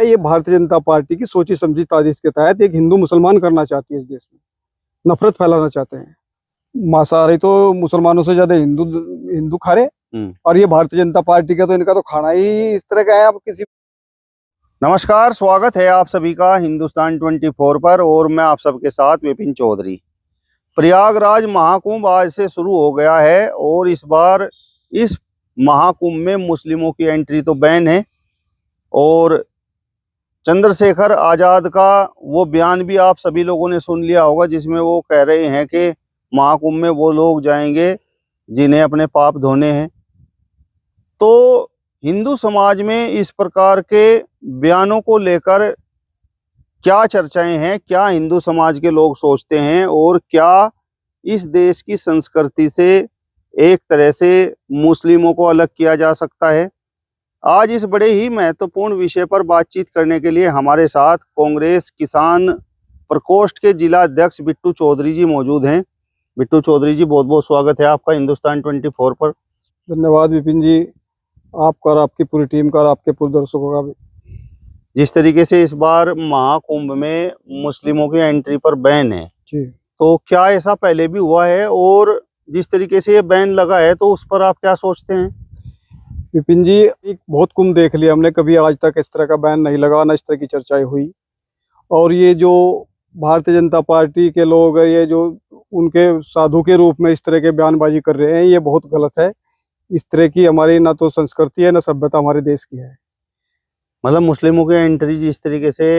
ये भारतीय जनता पार्टी की सोची समझी साजिश के तहत एक हिंदू मुसलमान करना चाहती है इस देश में, नफरत फैलाना चाहते हैं। मांसाहारी तो मुसलमानों से ज्यादा हिंदू खा रहे, और ये भारतीय जनता पार्टी का तो इनका तो खाना ही इस तरह का है। अब किसी नमस्कार, स्वागत है आप सभी का हिंदुस्तान 24 पर, और मैं आप सबके साथ विपिन चौधरी। प्रयागराज महाकुंभ आज से शुरू हो गया है, और इस बार इस महाकुंभ में मुस्लिमों की एंट्री तो बैन है। और चंद्रशेखर आजाद का वो बयान भी आप सभी लोगों ने सुन लिया होगा, जिसमें वो कह रहे हैं कि महाकुंभ में वो लोग जाएंगे जिन्हें अपने पाप धोने हैं। तो हिंदू समाज में इस प्रकार के बयानों को लेकर क्या चर्चाएं हैं, क्या हिंदू समाज के लोग सोचते हैं, और क्या इस देश की संस्कृति से एक तरह से मुस्लिमों को अलग किया जा सकता है। आज इस बड़े ही महत्वपूर्ण विषय पर बातचीत करने के लिए हमारे साथ कांग्रेस किसान प्रकोष्ठ के जिला अध्यक्ष बिट्टू चौधरी जी मौजूद हैं। बिट्टू चौधरी जी, बहुत बहुत स्वागत है आपका हिंदुस्तान 24 पर। धन्यवाद विपिन जी, आपका और आपकी पूरी टीम का और आपके पूरे दर्शकों का भी। जिस तरीके से इस बार महाकुंभ में मुस्लिमों की एंट्री पर बैन है जी, तो क्या ऐसा पहले भी हुआ है, और जिस तरीके से ये बैन लगा है तो उस पर आप क्या सोचते हैं? विपिन जी, एक बहुत कुंभ देख लिया हमने, कभी आज तक इस तरह का बैन नहीं लगा, ना इस तरह की चर्चाएं हुई। और ये जो भारतीय जनता पार्टी के लोग, ये जो उनके साधु के रूप में इस तरह के बयानबाजी कर रहे हैं, ये बहुत गलत है। इस तरह की हमारी ना तो संस्कृति है, ना सभ्यता हमारे देश की है। मतलब मुस्लिमों की एंट्री जिस तरीके से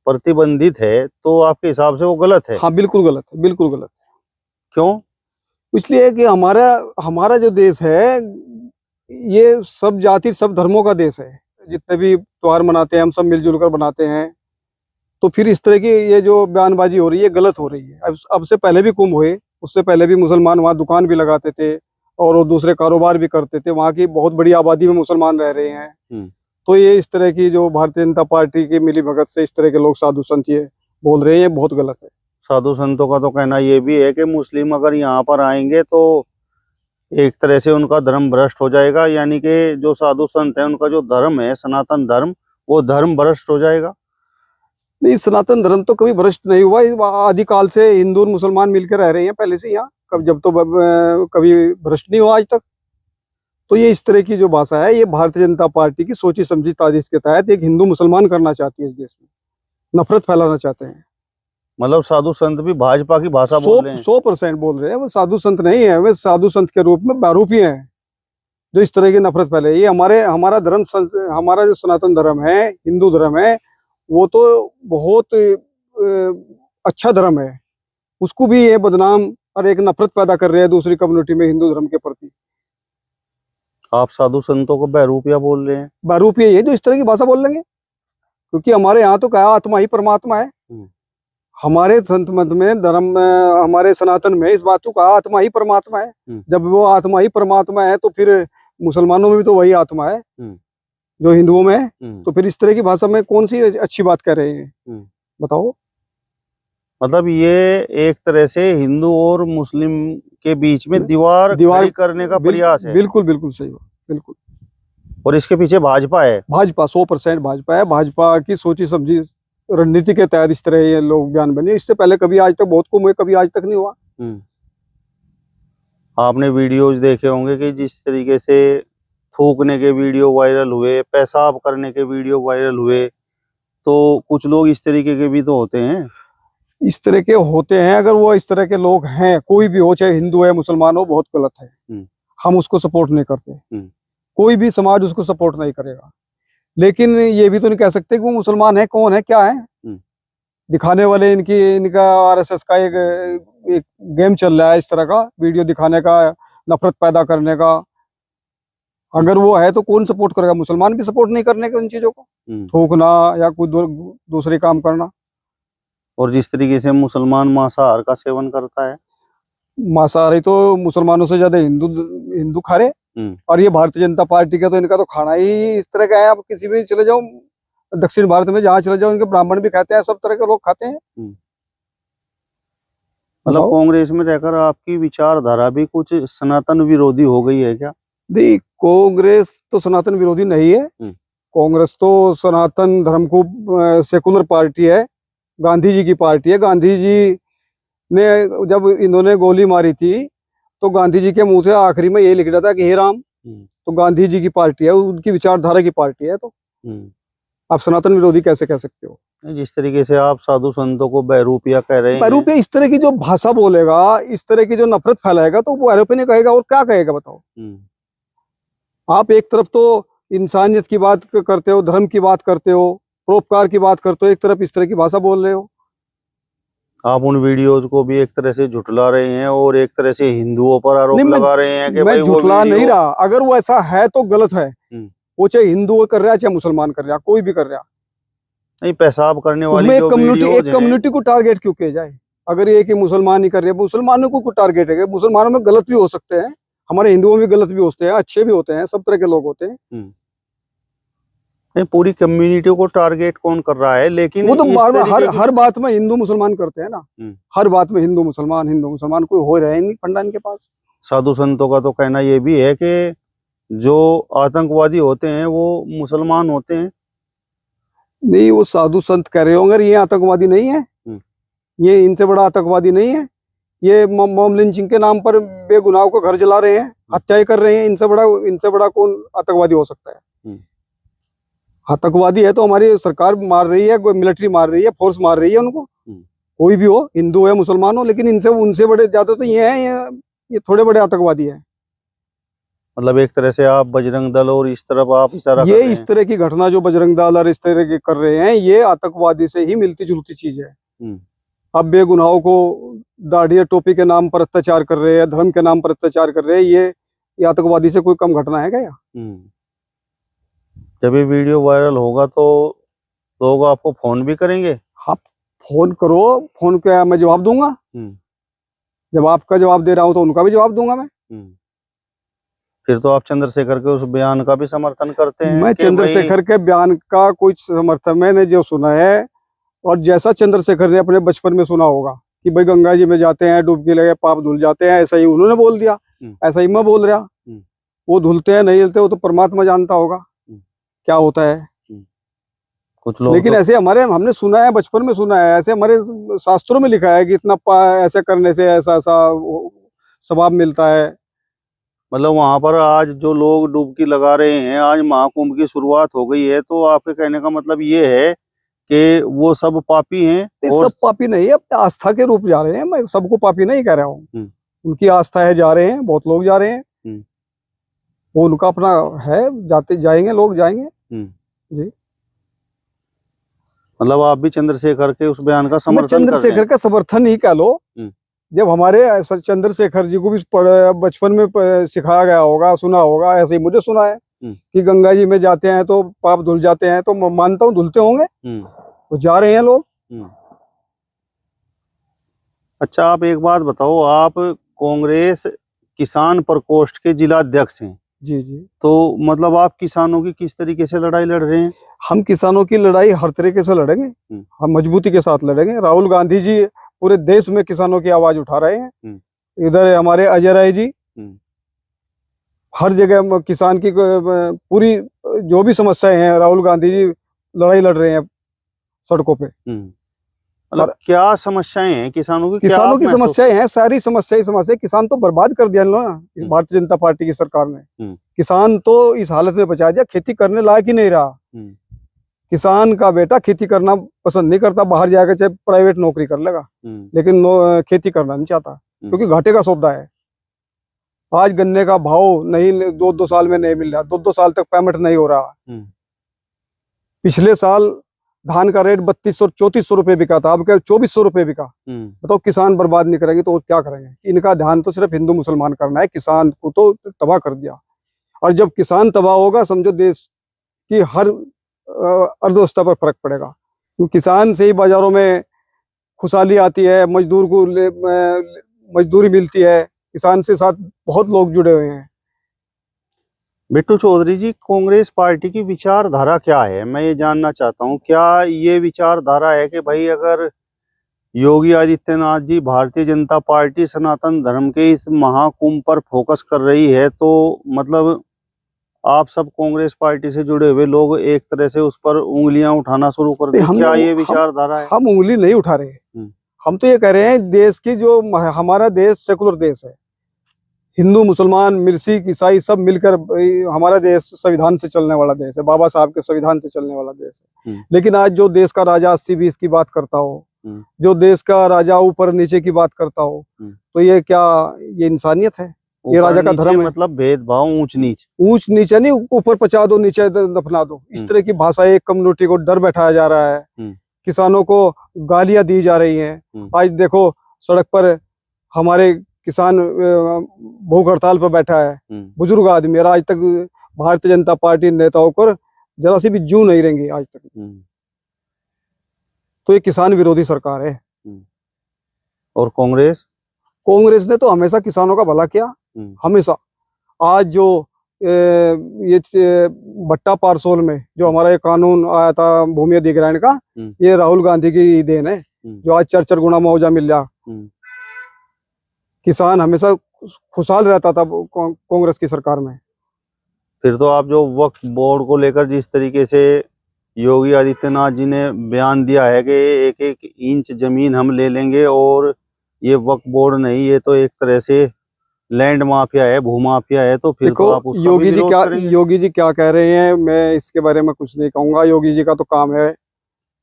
प्रतिबंधित है, तो आपके हिसाब से वो गलत है? हाँ, बिल्कुल गलत है, बिल्कुल गलत है। क्यों? इसलिए कि हमारा जो देश है, ये सब जाति सब धर्मों का देश है। जितने भी त्योहार मनाते हैं हम सब मिलजुल कर बनाते हैं। तो फिर इस तरह की ये जो बयानबाजी हो रही है, गलत हो रही है। अब से पहले भी कुंभ हुए, उससे पहले भी मुसलमान वहाँ दुकान भी लगाते थे और वो दूसरे कारोबार भी करते थे। वहाँ की बहुत बड़ी आबादी में मुसलमान रह रहे हैं। तो ये इस तरह की जो भारतीय जनता पार्टी की मिली भगत से इस तरह के लोग साधु संत ये बोल रहे हैं, ये बहुत गलत है। साधु संतों का तो कहना ये भी है कि मुस्लिम अगर यहाँ पर आएंगे तो एक तरह से उनका धर्म भ्रष्ट हो जाएगा, यानी कि जो साधु संत है उनका जो धर्म है सनातन धर्म, वो धर्म भ्रष्ट हो जाएगा। नहीं, सनातन धर्म तो कभी भ्रष्ट नहीं हुआ। आदिकाल से हिंदू और मुसलमान मिलकर रह रहे हैं पहले से यहाँ, जब तो कभी भ्रष्ट नहीं हुआ आज तक। तो ये इस तरह की जो भाषा है, ये भारतीय जनता पार्टी की सोची समझी साजिश के तहत एक हिंदू मुसलमान करना चाहती है इस देश में, नफरत फैलाना चाहते हैं। मतलब साधु संत भी भाजपा की भाषा बोल रहे हैं? 100% बोल रहे हैं। वो साधु संत नहीं है, वे साधु संत के रूप में बहरूपी हैं जो इस तरह की नफरत फैले। ये हमारा धर्म, हमारा जो सनातन धर्म है, हिंदू धर्म है, वो तो बहुत अच्छा धर्म है। उसको भी ये बदनाम और एक नफरत पैदा कर रहे हैं दूसरी कम्युनिटी में हिंदू धर्म के प्रति। आप साधु संतों को बहरूपिया बोल रहे हैं? बहरूपी है जो इस तरह की भाषा बोल लेंगे, क्योंकि हमारे यहाँ तो कहा आत्मा ही परमात्मा है। हमारे संत मत में, धर्म हमारे सनातन में इस बात को कहा आत्मा ही परमात्मा है। जब वो आत्मा ही परमात्मा है तो फिर मुसलमानों में भी तो वही आत्मा है जो हिंदुओं में है। तो फिर इस तरह की भाषा में कौन सी अच्छी बात कह रहे हैं, बताओ? मतलब ये एक तरह से हिंदू और मुस्लिम के बीच में दीवार खड़ी करने का प्रयास है। बिल्कुल बिल्कुल सही हो, बिल्कुल। और इसके पीछे भाजपा है? भाजपा 100% भाजपा है। भाजपा की सोची समझी रणनीति के तहत इस तरह ये लोग बयान बने। इससे पहले कभी आज तक बहुत कुंभ हुए, कभी आज तक नहीं हुआ। आपने वीडियोज देखे होंगे कि जिस तरीके से थूकने के वीडियो वायरल हुए, पेशाब करने के वीडियो वायरल हुए, तो कुछ लोग इस तरीके के भी तो होते हैं। इस तरह के होते हैं। अगर वो इस तरह के लोग हैं, कोई भी हो, चाहे हिंदू है मुसलमान हो, बहुत गलत है। हम उसको सपोर्ट नहीं करते, कोई भी समाज उसको सपोर्ट नहीं करेगा। लेकिन ये भी तो नहीं कह सकते कि वो मुसलमान है, कौन है, क्या है। दिखाने वाले इनका आरएसएस का एक गेम चल रहा है इस तरह का वीडियो दिखाने का, नफरत पैदा करने का। अगर वो है तो कौन सपोर्ट करेगा? मुसलमान भी सपोर्ट नहीं करने के उन चीजों को, थूकना या कोई दूसरे काम करना। और जिस तरीके से मुसलमान मांसाहार का सेवन करता है, मांसाहारी तो मुसलमानों से ज्यादा हिंदू खा रहे, और ये भारतीय जनता पार्टी का तो इनका तो खाना ही इस तरह का है। आप किसी भी चले जाओ, दक्षिण भारत में जहाँ चले जाओ, इनके ब्राह्मण भी खाते हैं, सब तरह के लोग खाते हैं। मतलब कांग्रेस में रहकर आपकी विचारधारा भी कुछ सनातन विरोधी हो गई है क्या? नहीं, कांग्रेस तो सनातन विरोधी नहीं है। कांग्रेस तो सनातन धर्म को सेकुलर पार्टी है, गांधी जी की पार्टी है। गांधी जी ने जब इन्होंने गोली मारी थी तो गांधी जी के मुंह से आखिरी में ये लिख रहा था कि हे राम। तो गांधी जी की पार्टी है, उनकी विचारधारा की पार्टी है। तो आप सनातन विरोधी कैसे कह सकते हो? जिस तरीके से आप साधु संतों को बहरूपिया कह रहे हैं, बहरूपिया इस तरह की जो भाषा बोलेगा, इस तरह की जो नफरत फैलाएगा तो वो बहरूपिया नहीं कहेगा और क्या कहेगा बताओ। आप एक तरफ तो इंसानियत की बात करते हो, धर्म की बात करते हो, परोपकार की बात करते हो, एक तरफ इस तरह की भाषा बोल रहे हो। आप उन वीडियोज को भी एक तरह से झुठला रहे हैं और एक तरह से हिंदुओं पर आरोप लगा रहे हैं कि मैं झुठला नहीं रहा। अगर वो ऐसा है तो गलत है। वो चाहे हिंदू कर रहा है चाहे मुसलमान कर रहा है, कोई भी कर रहा है। नहीं, पेशाब करने वाली एक कम्युनिटी को टारगेट क्यों किया जाए? अगर ये कि मुसलमान ही कर रहे हैं, मुसलमानों को टारगेट है। मुसलमानों में गलत भी हो सकते हैं, हमारे हिंदुओं में गलत भी होते हैं, अच्छे भी होते हैं, सब तरह के लोग होते हैं। नहीं, पूरी कम्युनिटी को टारगेट कौन कर रहा है? लेकिन वो तो हर बात में हिंदू मुसलमान करते हैं ना। हर बात में हिंदू मुसलमान कोई हो रहा है नहीं फंडा इनके पास। साधु संतों का तो कहना ये भी है कि जो आतंकवादी होते हैं वो मुसलमान होते हैं। नहीं, वो साधु संत कह रहे होंगे ये आतंकवादी नहीं है, ये इनसे बड़ा आतंकवादी नहीं है। ये मॉब लिंचिंग के नाम पर बेगुनाहों को घर जला रहे हैं, हत्याएं कर रहे हैं। इनसे बड़ा कौन आतंकवादी हो सकता है? आतंकवादी है तो हमारी सरकार मार रही है, मिलिट्री मार रही है, फोर्स मार रही है उनको। कोई भी हो, हिंदू है मुसलमान हो, लेकिन उनसे बड़े ज्यादा तो ये हैं, ये थोड़े बड़े आतंकवादी है। मतलब एक तरह से आप बजरंग दल और इस तरफ आप इशारा कर ये रहे हैं। इस तरह की घटना जो बजरंग दल और इस तरह की कर रहे हैं, ये आतंकवादी से ही मिलती जुलती चीज है। अब बेगुनाहों को दाढ़ी टोपी के नाम पर अत्याचार कर रहे हैं, धर्म के नाम पर अत्याचार कर रहे हैं, ये आतंकवादी से कोई कम घटना है क्या? जब ये वीडियो वायरल होगा तो लोग आपको फोन भी करेंगे। आप फोन करो, फोन क्या मैं जवाब दूंगा? जब आपका जवाब दे रहा हूं तो उनका भी जवाब दूंगा मैं। फिर तो आप चंद्रशेखर के उस बयान का भी समर्थन करते हैं? मैं चंद्रशेखर के बयान का कोई समर्थन, मैंने जो सुना है और जैसा चंद्रशेखर ने अपने बचपन में सुना होगा कि भाई गंगा जी में जाते हैं, डुबकी लगे पाप धुल जाते हैं, ऐसा ही उन्होंने बोल दिया, ऐसा ही मैं बोल रहा। वो धुलते हैं नहीं धुलते वो तो परमात्मा जानता होगा क्या होता है। कुछ लोग लेकिन ऐसे हमने सुना है, बचपन में सुना है, ऐसे हमारे शास्त्रों में लिखा है कि इतना ऐसे करने से ऐसा स्वभाव मिलता है। मतलब वहां पर आज जो लोग डुबकी लगा रहे हैं, आज महाकुंभ की शुरुआत हो गई है, तो आपके कहने का मतलब ये है कि वो सब पापी हैं? सब पापी नहीं है, अपने आस्था के रूप जा रहे हैं। मैं सबको पापी नहीं कह रहा हूँ, उनकी आस्था है, जा रहे हैं, बहुत लोग जा रहे हैं, वो उनका अपना है, जाएंगे लोग जाएंगे जी। मतलब आप भी चंद्रशेखर के उस बयान का समर्थन? चंद्रशेखर का समर्थन ही कह लो। जब हमारे चंद्रशेखर जी को भी बचपन में सिखाया गया होगा, सुना होगा, ऐसे ही मुझे सुना है कि गंगा जी में जाते हैं तो पाप धुल जाते हैं, तो मैं मानता हूँ धुलते होंगे, तो जा रहे हैं लोग। अच्छा, आप एक बात बताओ, आप कांग्रेस किसान प्रकोष्ठ के जिला अध्यक्ष हैं। जी। तो मतलब आप किसानों की किस तरीके से लड़ाई लड़ रहे हैं? हम किसानों की लड़ाई हर तरीके से लड़ेंगे, हम मजबूती के साथ लड़ेंगे। राहुल गांधी जी पूरे देश में किसानों की आवाज उठा रहे हैं। इधर हमारे अजय राय जी हर जगह किसान की पूरी जो भी समस्याएं हैं, राहुल गांधी जी लड़ाई लड़ रहे हैं सड़कों पे। मतलब क्या समस्याएं हैं किसानों की? किसानों की समस्याएं हैं, सारी समस्या। किसान तो बर्बाद कर दिया ना भारतीय जनता पार्टी की सरकार ने। किसान तो इस हालत में पहुंचा दिया, खेती करने लायक ही नहीं रहा। किसान का बेटा खेती करना पसंद नहीं करता, बाहर जाकर चाहे प्राइवेट नौकरी कर लेगा, लेकिन खेती करना नहीं चाहता क्योंकि घाटे का सौदा है। आज गन्ने का भाव नहीं, 2 साल में नहीं मिल रहा, 2 साल तक पेमेंट नहीं हो रहा। पिछले साल धान का रेट 3200-3400 रुपए बिका था, अब क्या 2400 रुपए बिका। बताओ, किसान बर्बाद नहीं करेंगे तो क्या करेंगे? इनका ध्यान तो सिर्फ हिंदू मुसलमान करना है, किसान को तो तबाह कर दिया। और जब किसान तबाह होगा, समझो देश की हर अर्थव्यवस्था पर फर्क पड़ेगा। क्योंकि किसान से ही बाजारों में खुशहाली आती है, मजदूर को मजदूरी मिलती है, किसान से साथ बहुत लोग जुड़े हुए हैं। बिट्टू चौधरी जी, कांग्रेस पार्टी की विचारधारा क्या है? मैं ये जानना चाहता हूँ। क्या ये विचारधारा है कि भाई अगर योगी आदित्यनाथ जी, भारतीय जनता पार्टी सनातन धर्म के इस महाकुंभ पर फोकस कर रही है तो मतलब आप सब कांग्रेस पार्टी से जुड़े हुए लोग एक तरह से उस पर उंगलियां उठाना शुरू कर दें, क्या ये विचारधारा है? हम उंगली नहीं उठा रहे। हम तो ये कह रहे हैं देश की जो हमारा देश सेकुलर देश है, हिंदू मुसलमान मिल सिख ईसाई सब मिलकर हमारा देश संविधान से चलने वाला देश है, बाबा साहब के संविधान से चलने वाला देश है। लेकिन आज जो देश का राजा 80-20 की बात करता हो, जो देश का राजा ऊपर नीचे की बात करता हो, तो ये क्या ये इंसानियत है? ये राजा का धर्म है? मतलब भेदभाव, ऊंच नीच नहीं, ऊपर पचा दो नीचे दफना दो, इस तरह की भाषा एक कम्युनिटी को डर बैठाया जा रहा है, किसानों को गालियां दी जा रही हैं। आज देखो सड़क पर हमारे किसान भूख हड़ताल पर बैठा है, बुजुर्ग आदमी, आज तक भारतीय जनता पार्टी नेताओं पर जरा सी भी जू नहीं रहेंगी आज तक। तो ये किसान विरोधी सरकार है। और कांग्रेस ने तो हमेशा किसानों का भला किया, हमेशा। आज जो ये भट्टा पारसोल में जो हमारा ये कानून आया था भूमि अधिग्रहण का, ये राहुल गांधी की देन है, जो आज 4-4 गुना मुआवजा मिल रहा। किसान हमेशा खुशहाल रहता था कांग्रेस की सरकार में। फिर तो आप जो वक्फ बोर्ड को लेकर जिस तरीके से योगी आदित्यनाथ जी ने बयान दिया है कि 1-1 इंच जमीन हम ले लेंगे, और ये वक्फ बोर्ड नहीं, ये तो एक तरह से लैंड माफिया है, भूमाफिया है, तो फिर तो आप उसका योगी जी क्या कह रहे हैं, मैं इसके बारे में कुछ नहीं कहूंगा। योगी जी का तो काम है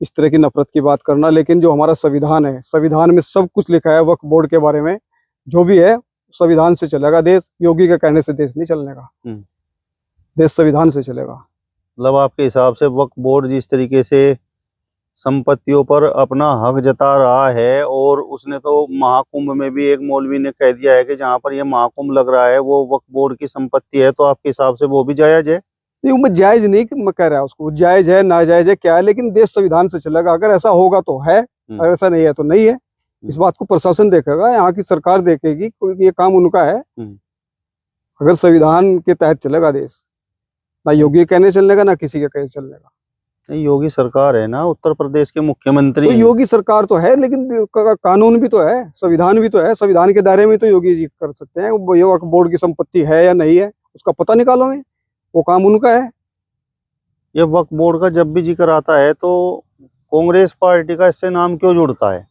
इस तरह की नफरत की बात करना, लेकिन जो हमारा संविधान है, संविधान में सब कुछ लिखा है वक्फ बोर्ड के बारे में। जो भी है संविधान से चलेगा देश, योगी के कहने से देश नहीं चलने का, देश संविधान से चलेगा। मतलब आपके हिसाब से वक्फ बोर्ड जिस तरीके से संपत्तियों पर अपना हक जता रहा है, और उसने तो महाकुंभ में भी एक मौलवी ने कह दिया है कि जहां पर ये महाकुंभ लग रहा है वो वक्फ बोर्ड की संपत्ति है, तो आपके हिसाब से वो भी जायज है? नहीं, मैं जायज नहीं मैं कह रहा उसको, जायज है नाजायज है क्या है, लेकिन देश संविधान से चलेगा। अगर ऐसा होगा तो है, अगर ऐसा नहीं है तो नहीं है। इस बात को प्रशासन देखेगा, यहाँ की सरकार देखेगी, ये काम उनका है। अगर संविधान के तहत चलेगा देश, ना योगी कहने चलने का, ना किसी के कहने चलने का। नहीं, योगी सरकार है ना, उत्तर प्रदेश के मुख्यमंत्री। तो योगी सरकार तो है, लेकिन कानून भी तो है, संविधान भी तो है, संविधान के दायरे में तो योगी जी कर सकते हैं। ये वक्फ बोर्ड की संपत्ति है या नहीं है उसका पता निकालोगे, वो काम उनका है। ये वक्फ बोर्ड का जब भी जिक्र आता है तो कांग्रेस पार्टी का इससे नाम क्यों जुड़ता है?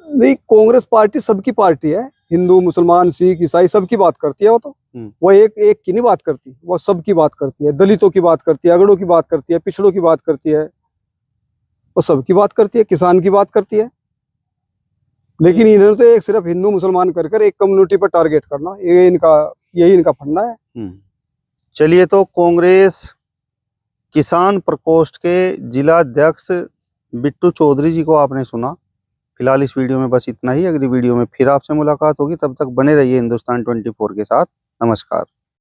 नहीं, कांग्रेस पार्टी सबकी पार्टी है, हिंदू मुसलमान सिख ईसाई सबकी बात करती है। वो तो वो एक की नहीं बात करती, वो सबकी बात करती है, दलितों की बात करती है, अगड़ों की बात करती है, पिछड़ों की बात करती है, वो सबकी बात करती है, किसान की बात करती है। लेकिन इन्होंने तो एक सिर्फ हिंदू मुसलमान कर एक कम्युनिटी पर टारगेट करना, यही इनका फंडा है। चलिए, तो कांग्रेस किसान प्रकोष्ठ के जिला अध्यक्ष बिट्टू चौधरी जी को आपने सुना। फिलहाल इस वीडियो में बस इतना ही। अगली वीडियो में फिर आपसे मुलाकात होगी, तब तक बने रहिए हिंदुस्तान 24 के साथ। नमस्कार।